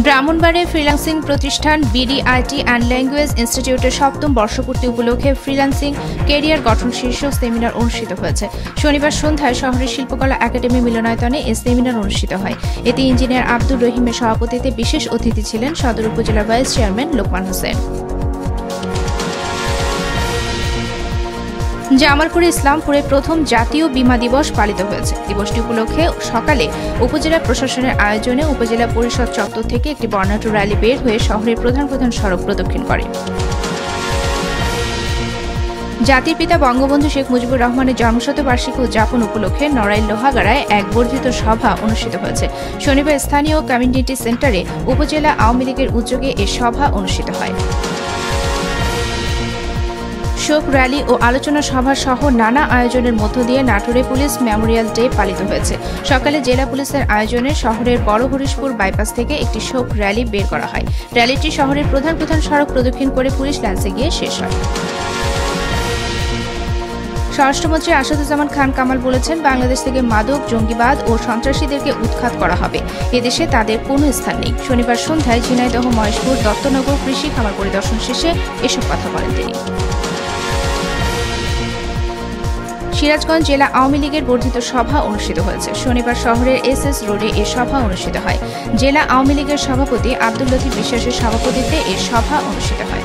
Brahmanbaria freelancing প্রতিষ্ঠান BDIT and language ইনস্টিটিউটের ৭ম বর্ষপূর্তি উপলক্ষে ফ্রিল্যান্সিং ক্যারিয়ার গঠন শীর্ষক সেমিনার অনুষ্ঠিত হয়েছে। শনিবার সন্ধ্যায় শহরের শিল্পকলা একাডেমি মিলনায়তনে এই সেমিনার অনুষ্ঠিত হয়। এতে ইঞ্জিনিয়ার আব্দুর রহিমের সভাপতিত্বে বিশেষ অতিথি ছিলেন সদর উপজেলার ভাইস চেয়ারম্যান লোকমান হোসেন। জামালপুরে ইসলামপুরে প্রথম জাতীয় বীমা দিবস পালিত হয়েছে। দিবসটি উপলক্ষে সকালে উপজেলা প্রশাসনের আয়োজনে উপজেলা পরিষদ চত্বর থেকে একটি বর্ণাঢ্য র্যালি বের হয়ে শহরের প্রধান সড়ক প্রদক্ষিণ করে। জাতির পিতা বঙ্গবন্ধু শেখ মুজিবুর রহমানের জন্মশতবার্ষিকী উদযাপন উপলক্ষে নড়াইল লোহাগাড়ায় এক বর্ধিত সভা অনুষ্ঠিত হয়েছে। শনিবার স্থানীয় কমিউনিটি সেন্টারে উপজেলা আওয়ামী লীগের উদ্যোগে এ সভা অনুষ্ঠিত হয়। শোক র্যালি ও আলোচনা সভা সহ নানা আয়োজনের মধ্য দিয়ে নাটোরে পুলিশ মেমোরিয়াল ডে পালিত হয়েছে। সকালে জেলা পুলিশের আয়োজনে শহরের বড় হরিশপুর বাইপাস থেকে একটি শোক র্যালি বের করা হয়। র্যালিটি শহরের প্রধান সড়ক প্রদক্ষিণ করে পুলিশ ল্যান্সে গিয়ে শেষ হয়। স্বরাষ্ট্রমন্ত্রী আসাদুজ্জামান খান কামাল বলেছেন, বাংলাদেশ থেকে মাদক, জঙ্গিবাদ ও সন্ত্রাসীদেরকে উৎখাত করা হবে। এদেশে তাদের কোনো স্থান নেই। শনিবার সন্ধ্যায় ঝিনাইদহ, মহেশপুর, দত্তনগর কৃষি খামার পরিদর্শন শেষে এসব কথা বলেন তিনি। সিরাজগঞ্জ জেলা আওয়ামী লীগের বর্ধিত সভা অনুষ্ঠিত হয়েছে। শনিবার শহরের এসএস রোডে এ সভা অনুষ্ঠিত হয়। জেলা আওয়ামী লীগের সভাপতি আব্দুল লতিফ বিশ্বাসের সভাপতিত্বে এ সভা অনুষ্ঠিত হয়।